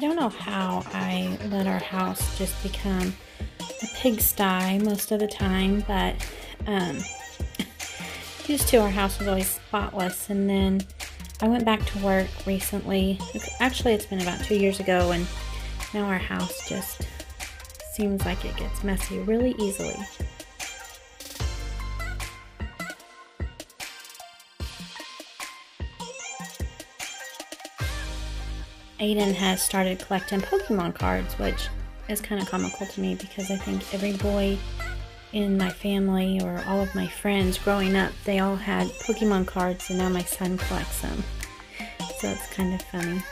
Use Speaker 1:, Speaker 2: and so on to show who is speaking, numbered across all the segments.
Speaker 1: I don't know how I let our house just become a pigsty most of the time, but um, used to, our house was always spotless, and then I went back to work recently. Actually, it's been about 2 years ago, and now our house just seems like it gets messy really easily. Aiden has started collecting Pokemon cards, which is kind of comical to me because I think every boy in my family or all of my friends growing up, they all had Pokemon cards, and now my son collects them. So it's kind of funny.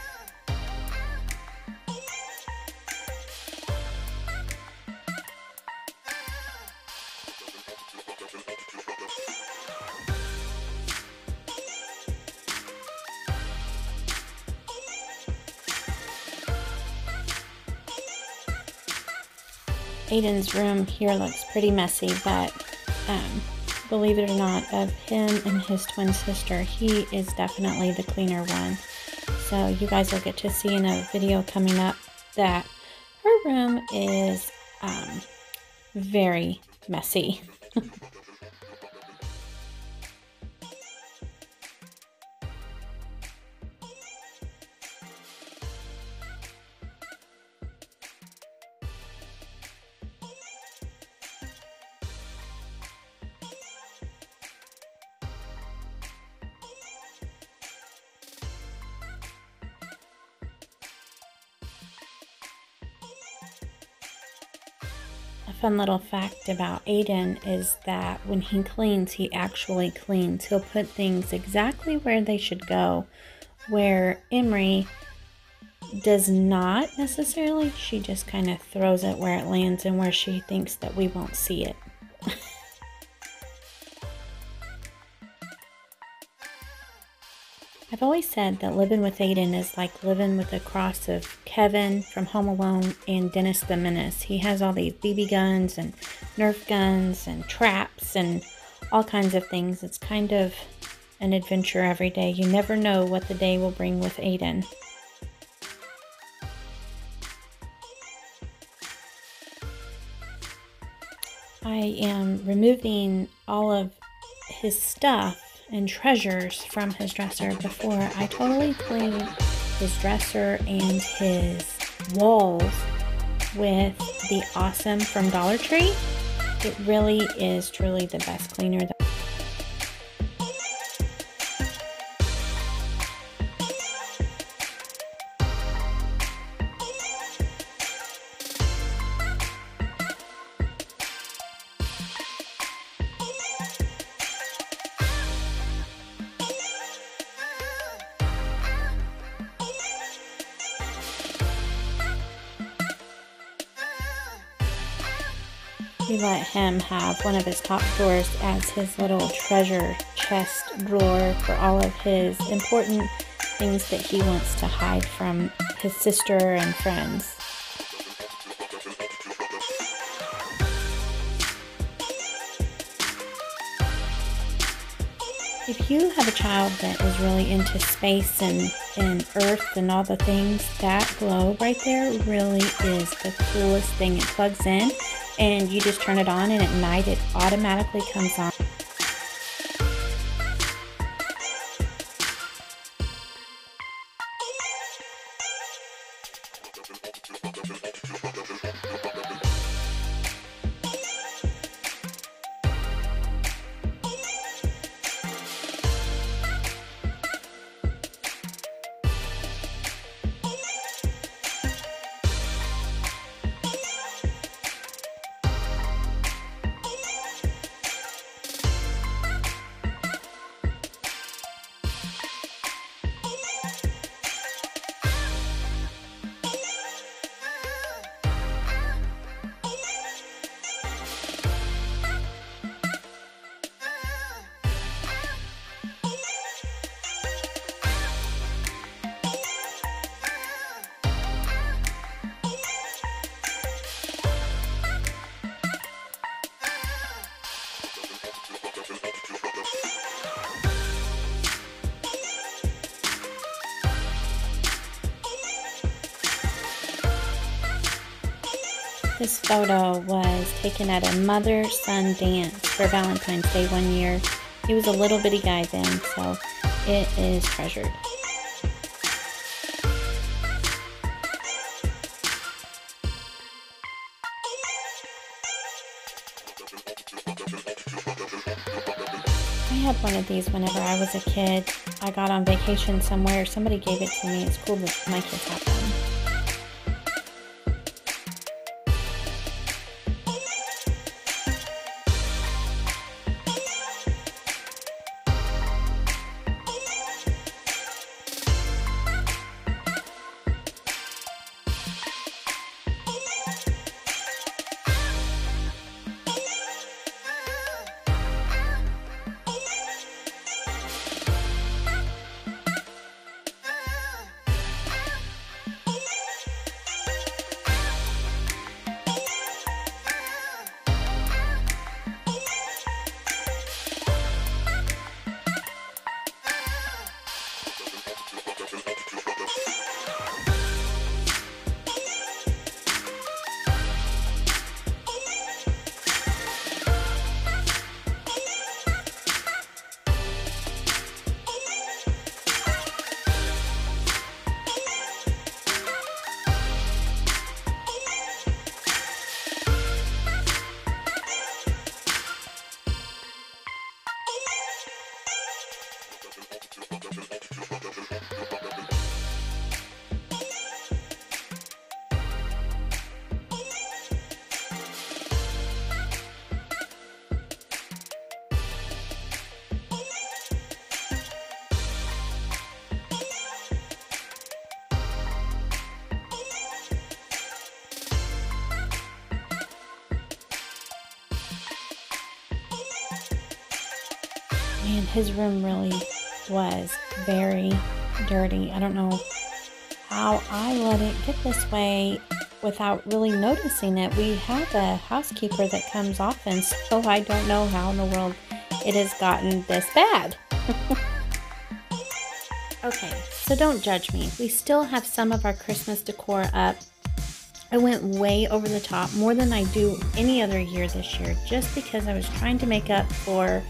Speaker 1: Aiden's room here looks pretty messy, but believe it or not, of him and his twin sister, he is definitely the cleaner one. So you guys will get to see in a video coming up that her room is very messy. A fun little fact about Aiden is that when he cleans, he actually cleans. He'll put things exactly where they should go, where Emery does not necessarily. She just kind of throws it where it lands and where she thinks that we won't see it. I've always said that living with Aiden is like living with a cross of Kevin from Home Alone and Dennis the Menace. He has all these BB guns and Nerf guns and traps and all kinds of things. It's kind of an adventure every day. You never know what the day will bring with Aiden. I am removing all of his stuff and treasures from his dresser before I totally clean his dresser and his walls with the Awesome from Dollar Tree. It really is truly the best cleaner that we let him have one of his top drawers as his little treasure chest drawer for all of his important things that he wants to hide from his sister and friends. If you have a child that is really into space and Earth and all the things, that globe right there really is the coolest thing. It plugs in and you just turn it on, and at night it automatically comes on. This photo was taken at a mother-son dance for Valentine's Day one year. He was a little bitty guy then, so it is treasured. I had one of these whenever I was a kid. I got on vacation somewhere. Somebody gave it to me. It's cool that my kids have one. Man, his room really was very dirty. I don't know how I let it get this way without really noticing it. We have a housekeeper that comes often, so I don't know how in the world it has gotten this bad. Okay, so don't judge me. We still have some of our Christmas decor up. I went way over the top, more than I do any other year this year, just because I was trying to make up for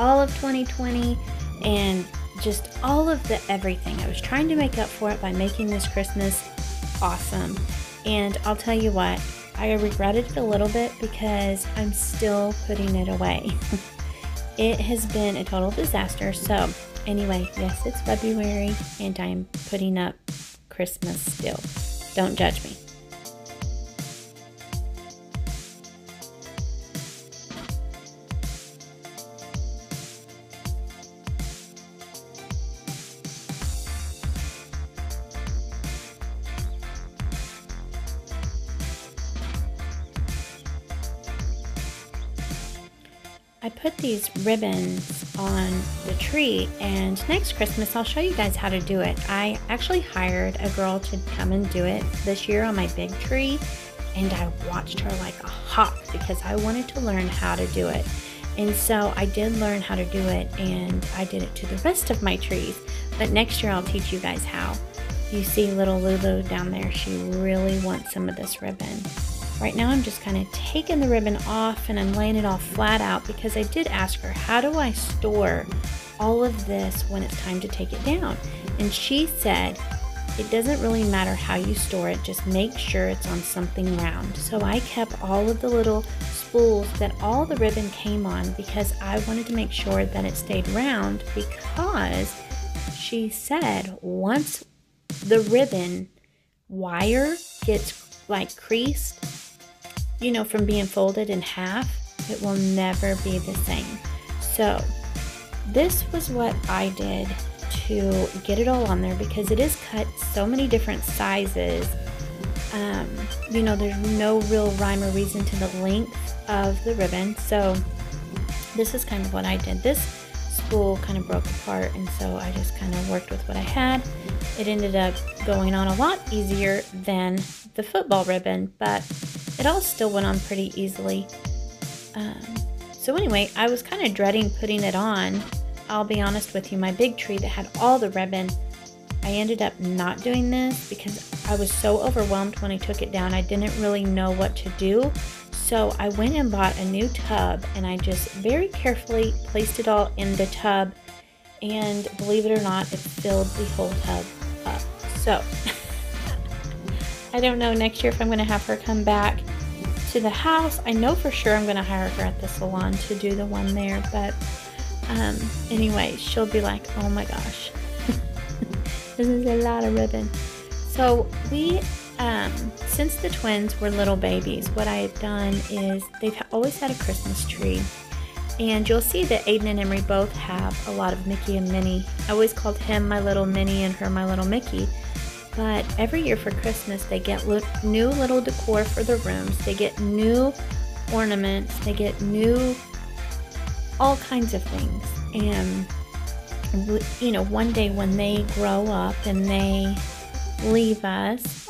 Speaker 1: all of 2020 and just all of the everything. I was trying to make up for it by making this Christmas awesome. And I'll tell you what, I regretted it a little bit because I'm still putting it away. It has been a total disaster. So anyway, yes, it's February and I'm putting up Christmas still. Don't judge me. I put these ribbons on the tree, and next Christmas I'll show you guys how to do it. I actually hired a girl to come and do it this year on my big tree, and I watched her like a hawk because I wanted to learn how to do it. And so I did learn how to do it, and I did it to the rest of my trees. But next year I'll teach you guys how. You see little Lulu down there, she really wants some of this ribbon. Right now I'm just kind of taking the ribbon off and I'm laying it all flat out because I did ask her, how do I store all of this when it's time to take it down? And she said, it doesn't really matter how you store it, just make sure it's on something round. So I kept all of the little spools that all the ribbon came on because I wanted to make sure that it stayed round, because she said once the ribbon wire gets like creased, you know, from being folded in half, it will never be the same. So this was what I did to get it all on there, because it is cut so many different sizes. You know, there's no real rhyme or reason to the length of the ribbon. So this is kind of what I did. This spool kind of broke apart, and so I just kind of worked with what I had. It ended up going on a lot easier than the football ribbon, but it all still went on pretty easily. So anyway, I was kind of dreading putting it on. I'll be honest with you, my big tree that had all the ribbon, I ended up not doing this because I was so overwhelmed when I took it down. I didn't really know what to do. So I went and bought a new tub, and I just very carefully placed it all in the tub. And believe it or not, it filled the whole tub up. So I don't know next year if I'm going to have her come back to the house. I know for sure I'm going to hire her at the salon to do the one there. But anyway, she'll be like, oh my gosh, this is a lot of ribbon. So we, since the twins were little babies, what I have done is they've always had a Christmas tree. And you'll see that Aiden and Emery both have a lot of Mickey and Minnie. I always called him my little Minnie and her my little Mickey. But every year for Christmas, they get new little decor for their rooms. They get new ornaments. They get new all kinds of things. And, you know, one day when they grow up and they leave us,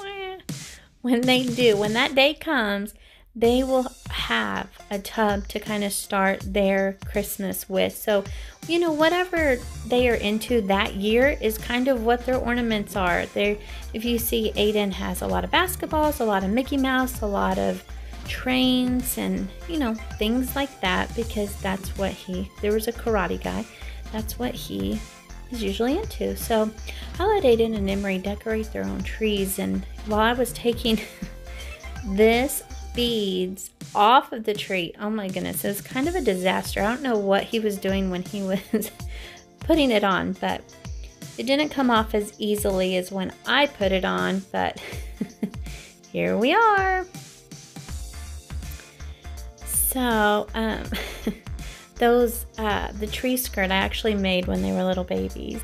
Speaker 1: when that day comes, they will have a tub to kind of start their Christmas with. So, you know, whatever they are into that year is kind of what their ornaments are. If you see, Aiden has a lot of basketballs, a lot of Mickey Mouse, a lot of trains, and, you know, things like that, because that's what there was a karate guy. That's what he is usually into. So I let Aiden and Emery decorate their own trees, and while I was taking this beads off of the tree, oh my goodness, it was kind of a disaster. I don't know what he was doing when he was putting it on, but it didn't come off as easily as when I put it on, but here we are. So the tree skirt I actually made when they were little babies.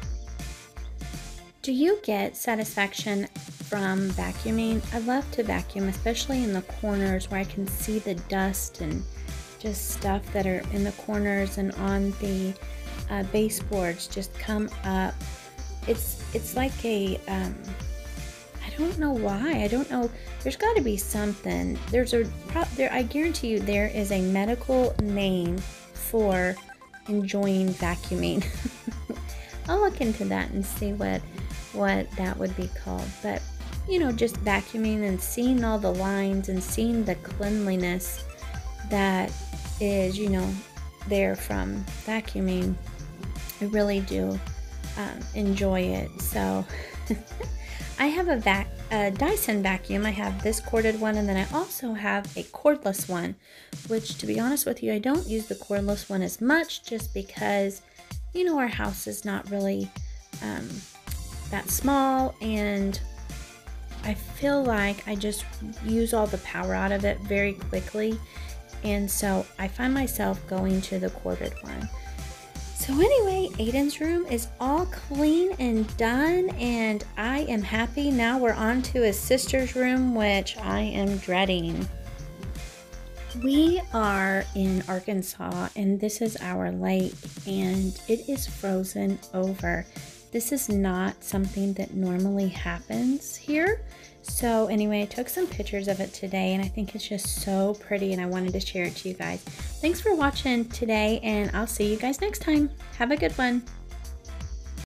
Speaker 1: Do you get satisfaction from vacuuming? I love to vacuum, especially in the corners where I can see the dust and just stuff that are in the corners and on the baseboards just come up. It's like a I don't know why. I don't know. There's got to be something. I guarantee you there is a medical name for enjoying vacuuming. I'll look into that and see what that would be called. But, you know, just vacuuming and seeing all the lines and seeing the cleanliness that is, you know, there from vacuuming, I really do enjoy it. So I have a Dyson vacuum. I have this corded one, and then I also have a cordless one, which, to be honest with you, I don't use the cordless one as much, just because, you know, our house is not really that small, and I feel like I just use all the power out of it very quickly, and so I find myself going to the corded one. So anyway, Aiden's room is all clean and done, and I am happy. Now we're on to his sister's room, which I am dreading. We are in Arkansas, and this is our lake, and it is frozen over. This is not something that normally happens here. So anyway, I took some pictures of it today, and I think it's just so pretty, and I wanted to share it to you guys. Thanks for watching today, and I'll see you guys next time. Have a good one.